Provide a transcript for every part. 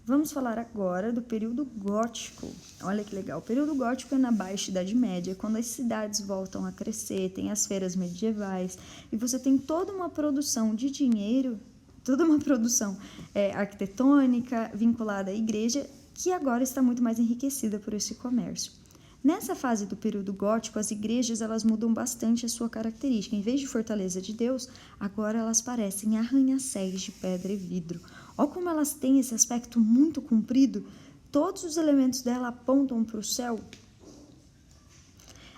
Vamos falar agora do período gótico. Olha que legal. O período gótico é na Baixa Idade Média, quando as cidades voltam a crescer, tem as feiras medievais e você tem toda uma produção de dinheiro, toda uma produção arquitetônica vinculada à igreja, que agora está muito mais enriquecida por esse comércio. Nessa fase do período gótico, as igrejas elas mudam bastante a sua característica. Em vez de fortaleza de Deus, agora elas parecem arranha-céus de pedra e vidro. Olha como elas têm esse aspecto muito comprido, todos os elementos dela apontam para o céu.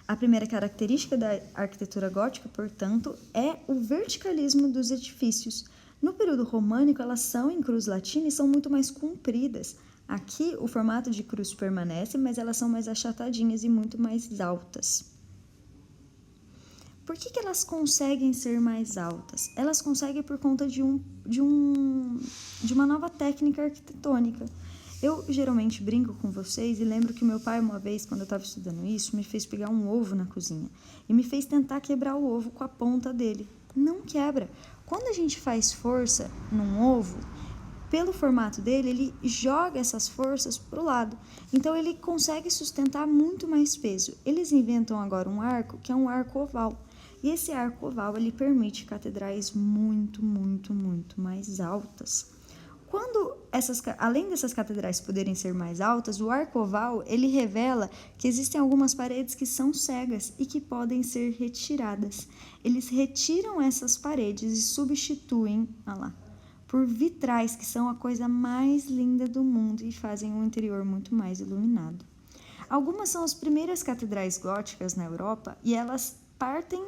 A primeira característica da arquitetura gótica, portanto, é o verticalismo dos edifícios. No período românico, elas são em cruz latina e são muito mais compridas. Aqui, o formato de cruz permanece, mas elas são mais achatadinhas e muito mais altas. Por que elas conseguem ser mais altas? Elas conseguem por conta de uma nova técnica arquitetônica. Eu geralmente brinco com vocês e lembro que meu pai, uma vez, quando eu estava estudando isso, me fez pegar um ovo na cozinha e me fez tentar quebrar o ovo com a ponta dele. Não quebra. Quando a gente faz força num ovo, pelo formato dele, ele joga essas forças para o lado. Então, ele consegue sustentar muito mais peso. Eles inventam agora um arco, que é um arco oval. E esse arco oval, ele permite catedrais muito, muito, muito mais altas. Além dessas catedrais poderem ser mais altas, o arco oval, ele revela que existem algumas paredes que são cegas e que podem ser retiradas. Eles retiram essas paredes e substituem, por vitrais, que são a coisa mais linda do mundo e fazem o interior muito mais iluminado. Algumas são as primeiras catedrais góticas na Europa e elas partem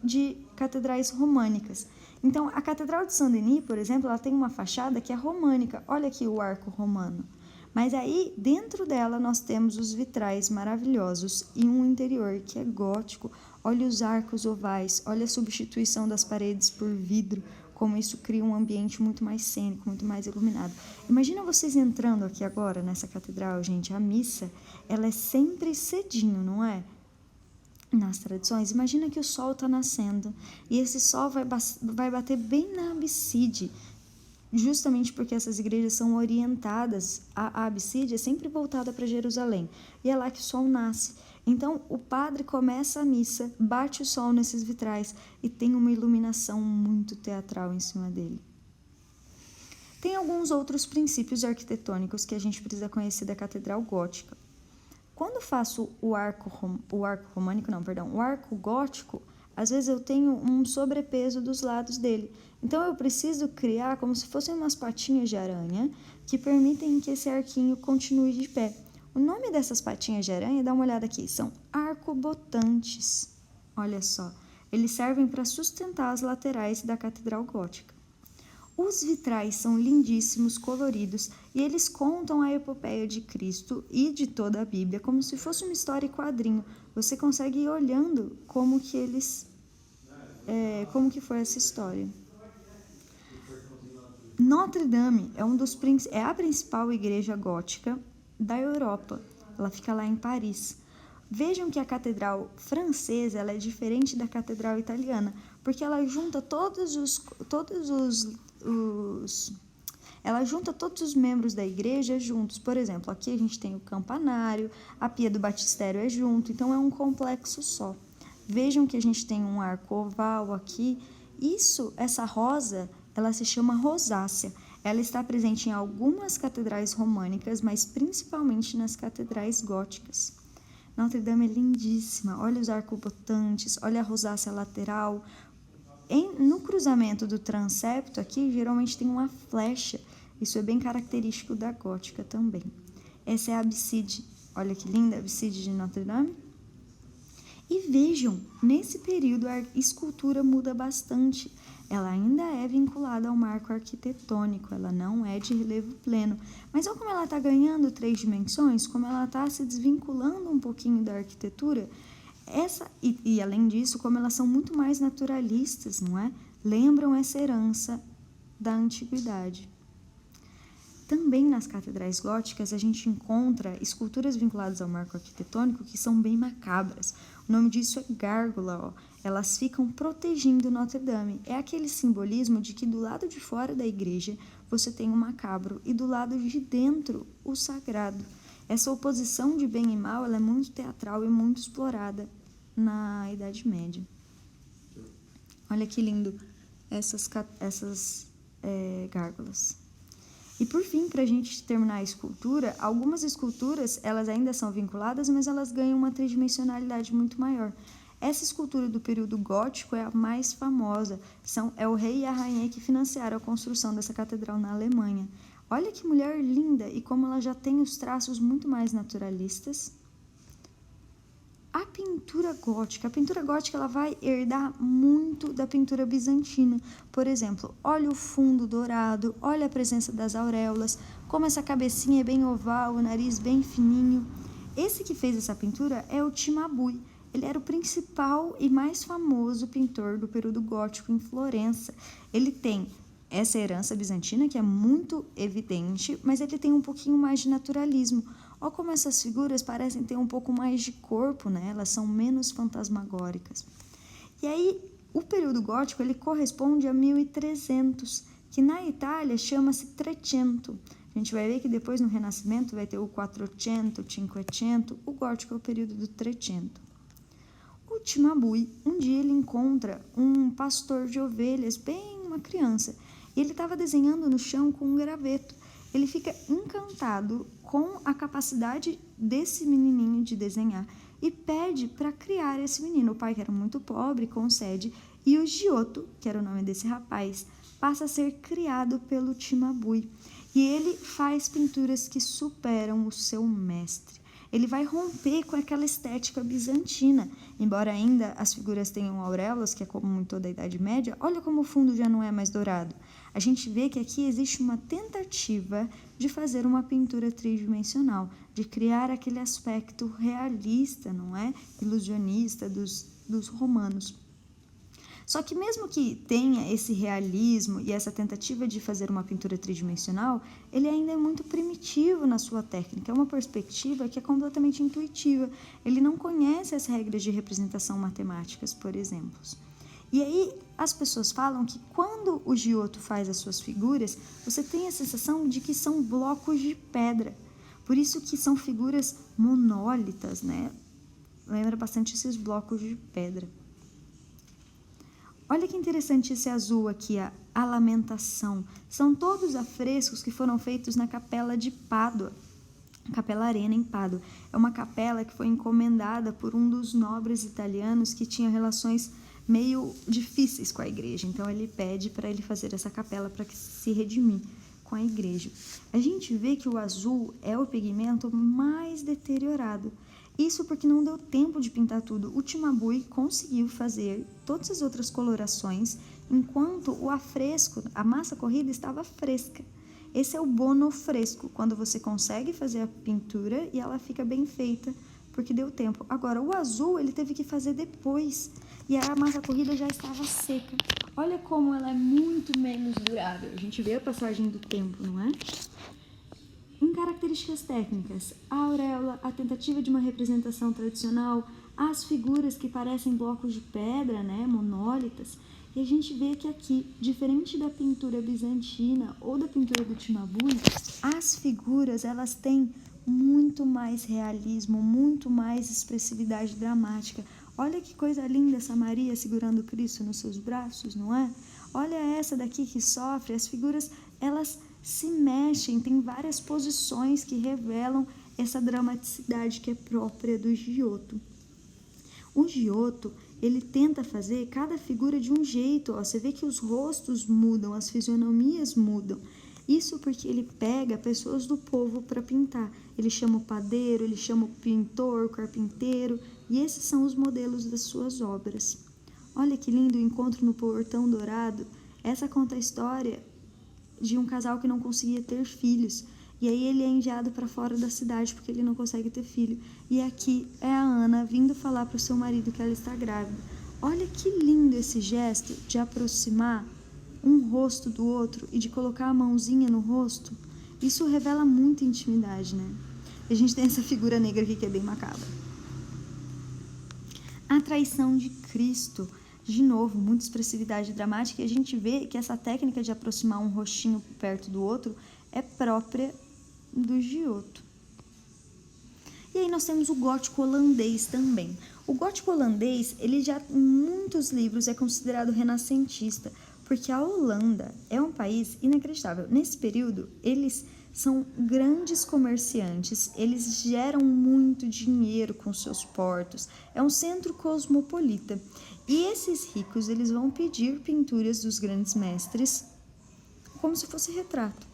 de catedrais românicas. Então, a Catedral de Saint-Denis, por exemplo, ela tem uma fachada que é românica. Olha aqui o arco romano. Mas aí, dentro dela, nós temos os vitrais maravilhosos e um interior que é gótico. Olha os arcos ovais, olha a substituição das paredes por vidro, como isso cria um ambiente muito mais cênico, muito mais iluminado. Imagina vocês entrando aqui agora nessa catedral, gente. A missa, ela é sempre cedinho, não é? Nas tradições, imagina que o sol está nascendo e esse sol vai bater bem na abside, justamente porque essas igrejas são orientadas, a abside é sempre voltada para Jerusalém, e é lá que o sol nasce. Então, o padre começa a missa, bate o sol nesses vitrais e tem uma iluminação muito teatral em cima dele. Tem alguns outros princípios arquitetônicos que a gente precisa conhecer da Catedral Gótica. Quando faço o arco gótico, às vezes eu tenho um sobrepeso dos lados dele. Então, eu preciso criar como se fossem umas patinhas de aranha que permitem que esse arquinho continue de pé. O nome dessas patinhas de aranha, dá uma olhada aqui, são arcobotantes. Olha só, eles servem para sustentar as laterais da Catedral Gótica. Os vitrais são lindíssimos, coloridos, e eles contam a epopeia de Cristo e de toda a Bíblia como se fosse uma história em quadrinho. Você consegue ir olhando como que foi essa história. Notre Dame é a principal igreja gótica da Europa. Ela fica lá em Paris. Vejam que a catedral francesa ela é diferente da catedral italiana, porque ela junta todos os membros da igreja juntos. Por exemplo, aqui a gente tem o campanário, a pia do batistério é junto, então é um complexo só. Vejam que a gente tem um arco oval aqui. Essa rosa, ela se chama rosácea. Ela está presente em algumas catedrais românicas, mas principalmente nas catedrais góticas. Notre Dame é lindíssima. Olha os arcobotantes, olha a rosácea lateral. No cruzamento do transepto aqui, geralmente tem uma flecha. Isso é bem característico da gótica também. Essa é a abside. Olha que linda a abside de Notre Dame. E vejam, nesse período a escultura muda bastante. Ela ainda é vinculada ao marco arquitetônico, ela não é de relevo pleno. Mas olha como ela está ganhando 3 dimensões, como ela está se desvinculando um pouquinho da arquitetura. E além disso, como elas são muito mais naturalistas, não é? Lembram essa herança da antiguidade. Também nas catedrais góticas a gente encontra esculturas vinculadas ao marco arquitetônico que são bem macabras. O nome disso é gárgula, Elas ficam protegendo Notre Dame. É aquele simbolismo de que do lado de fora da igreja você tem o macabro e do lado de dentro o sagrado. Essa oposição de bem e mal, ela é muito teatral e muito explorada na Idade Média. Olha que lindo essas gárgulas. E por fim, para a gente terminar a escultura, algumas esculturas elas ainda são vinculadas, mas elas ganham uma tridimensionalidade muito maior. Essa escultura do período gótico é a mais famosa. É o rei e a rainha que financiaram a construção dessa catedral na Alemanha. Olha que mulher linda e como ela já tem os traços muito mais naturalistas. A pintura gótica ela vai herdar muito da pintura bizantina. Por exemplo, olha o fundo dourado, olha a presença das auréolas, como essa cabecinha é bem oval, o nariz bem fininho. Esse que fez essa pintura é o Cimabue. Ele era o principal e mais famoso pintor do período gótico em Florença. Ele tem essa herança bizantina, que é muito evidente, mas ele tem um pouquinho mais de naturalismo. Olha como essas figuras parecem ter um pouco mais de corpo, né? Elas são menos fantasmagóricas. E aí, o período gótico ele corresponde a 1300, que na Itália chama-se Trecento. A gente vai ver que depois no Renascimento vai ter o Quattrocento, o Cinquecento, o gótico é o período do Trecento. O Cimabue, um dia ele encontra um pastor de ovelhas, bem uma criança, e ele estava desenhando no chão com um graveto. Ele fica encantado com a capacidade desse menininho de desenhar e pede para criar esse menino. O pai, que era muito pobre, concede, e o Giotto, que era o nome desse rapaz, passa a ser criado pelo Cimabue. E ele faz pinturas que superam o seu mestre. Ele vai romper com aquela estética bizantina. Embora ainda as figuras tenham auréolas, que é como em toda a Idade Média, olha como o fundo já não é mais dourado. A gente vê que aqui existe uma tentativa de fazer uma pintura tridimensional, de criar aquele aspecto realista, não é? Ilusionista dos romanos. Só que mesmo que tenha esse realismo e essa tentativa de fazer uma pintura tridimensional, ele ainda é muito primitivo na sua técnica. É uma perspectiva que é completamente intuitiva. Ele não conhece as regras de representação matemáticas, por exemplo. E aí as pessoas falam que quando o Giotto faz as suas figuras, você tem a sensação de que são blocos de pedra. Por isso que são figuras monólitas, né? Lembra bastante esses blocos de pedra. Olha que interessante esse azul aqui, a Lamentação. São todos afrescos que foram feitos na Capela de Pádua, Capela Arena em Pádua. É uma capela que foi encomendada por um dos nobres italianos que tinha relações meio difíceis com a igreja. Então ele pede para ele fazer essa capela para se redimir com a igreja. A gente vê que o azul é o pigmento mais deteriorado. Isso porque não deu tempo de pintar tudo. O Cimabue conseguiu fazer todas as outras colorações, enquanto o afresco, a massa corrida, estava fresca. Esse é o bono fresco, quando você consegue fazer a pintura e ela fica bem feita, porque deu tempo. Agora, o azul, ele teve que fazer depois, e a massa corrida já estava seca. Olha como ela é muito menos durável. A gente vê a passagem do tempo, não é? Em características técnicas, a auréola, a tentativa de uma representação tradicional, as figuras que parecem blocos de pedra, né, monólitas, e a gente vê que aqui, diferente da pintura bizantina ou da pintura do Cimabue, as figuras elas têm muito mais realismo, muito mais expressividade dramática. Olha que coisa linda essa Maria segurando Cristo nos seus braços, não é? Olha essa daqui que sofre, as figuras elas se mexem, tem várias posições que revelam essa dramaticidade que é própria do Giotto. O Giotto, ele tenta fazer cada figura de um jeito, ó. Você vê que os rostos mudam, as fisionomias mudam. Isso porque ele pega pessoas do povo para pintar. Ele chama o padeiro, ele chama o pintor, o carpinteiro, e esses são os modelos das suas obras. Olha que lindo o Encontro no Portão Dourado. Essa conta a história de um casal que não conseguia ter filhos. E aí ele é enviado para fora da cidade porque ele não consegue ter filho. E aqui é a Ana vindo falar para o seu marido que ela está grávida. Olha que lindo esse gesto de aproximar um rosto do outro e de colocar a mãozinha no rosto. Isso revela muita intimidade, né? A gente tem essa figura negra aqui que é bem macabra. A traição de Cristo. De novo, muita expressividade dramática, e a gente vê que essa técnica de aproximar um rostinho perto do outro é própria do Giotto. E aí nós temos o gótico holandês também. O gótico holandês, ele já em muitos livros é considerado renascentista, porque a Holanda é um país inacreditável. Nesse período, eles são grandes comerciantes, eles geram muito dinheiro com seus portos, é um centro cosmopolita. E esses ricos, eles vão pedir pinturas dos grandes mestres como se fosse retrato.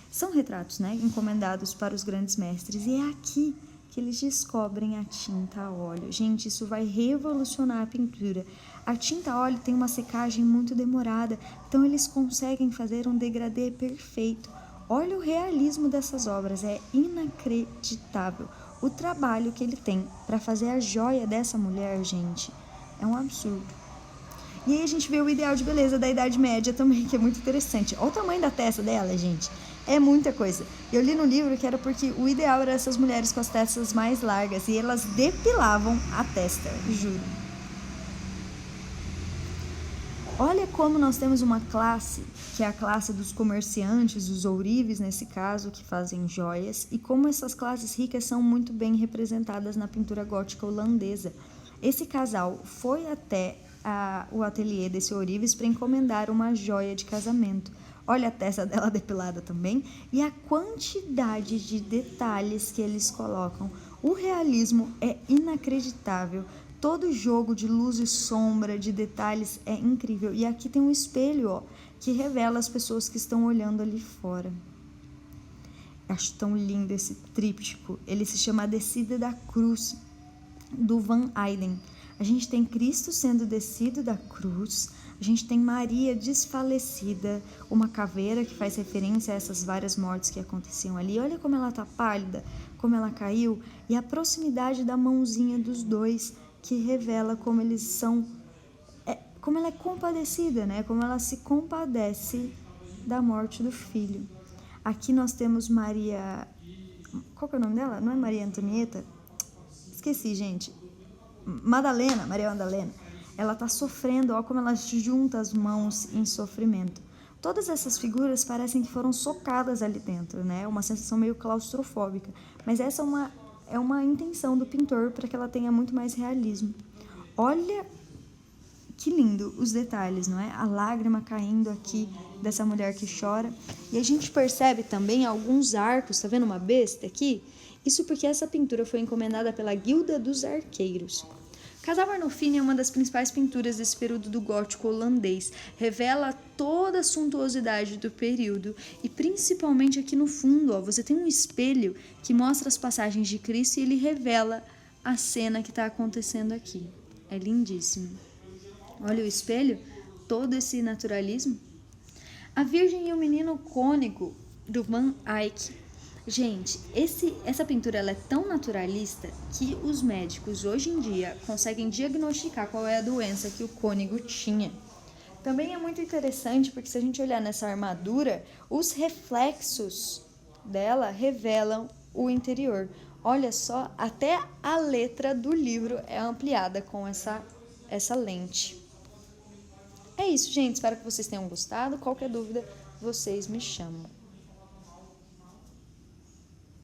São retratos, né, encomendados para os grandes mestres, e é aqui que eles descobrem a tinta a óleo. Gente, isso vai revolucionar a pintura. A tinta a óleo tem uma secagem muito demorada, então eles conseguem fazer um degradê perfeito. Olha o realismo dessas obras, é inacreditável. O trabalho que ele tem para fazer a joia dessa mulher, gente, é um absurdo. E aí a gente vê o ideal de beleza da Idade Média também, que é muito interessante. Olha o tamanho da testa dela, gente. É muita coisa. Eu li no livro que era porque o ideal era essas mulheres com as testas mais largas e elas depilavam a testa, juro. Olha como nós temos uma classe, que é a classe dos comerciantes, dos ourives nesse caso, que fazem joias, e como essas classes ricas são muito bem representadas na pintura gótica holandesa. Esse casal foi até o ateliê desse ourives para encomendar uma joia de casamento. Olha a testa dela depilada também e a quantidade de detalhes que eles colocam. O realismo é inacreditável. Todo jogo de luz e sombra, de detalhes é incrível. E aqui tem um espelho, ó, que revela as pessoas que estão olhando ali fora. Acho tão lindo esse tríptico. Ele se chama A Descida da Cruz, do Van Eyden. A gente tem Cristo sendo descido da cruz, a gente tem Maria desfalecida, uma caveira que faz referência a essas várias mortes que aconteciam ali. Olha como ela tá pálida, como ela caiu, e a proximidade da mãozinha dos dois, que revela como eles são, como ela é compadecida, né? Como ela se compadece da morte do filho. Aqui nós temos Maria, qual que é o nome dela? Não é Maria Antonieta? Esqueci, gente. Maria Madalena, ela está sofrendo, olha como ela junta as mãos em sofrimento. Todas essas figuras parecem que foram socadas ali dentro, né? Uma sensação meio claustrofóbica, mas essa é uma intenção do pintor para que ela tenha muito mais realismo. Olha que lindo os detalhes, não é? A lágrima caindo aqui dessa mulher que chora. E a gente percebe também alguns arcos, tá vendo uma besta aqui? Isso porque essa pintura foi encomendada pela Guilda dos Arqueiros. Casal Arnolfini é uma das principais pinturas desse período do gótico holandês. Revela toda a suntuosidade do período e principalmente aqui no fundo, ó, você tem um espelho que mostra as passagens de Cristo e ele revela a cena que está acontecendo aqui. É lindíssimo. Olha o espelho, todo esse naturalismo. A Virgem e o Menino Cônego, do Van Eyck. Gente, essa pintura ela é tão naturalista que os médicos hoje em dia conseguem diagnosticar qual é a doença que o cônego tinha. Também é muito interessante porque se a gente olhar nessa armadura, os reflexos dela revelam o interior. Olha só, até a letra do livro é ampliada com essa lente. É isso, gente. Espero que vocês tenham gostado. Qualquer dúvida, vocês me chamam.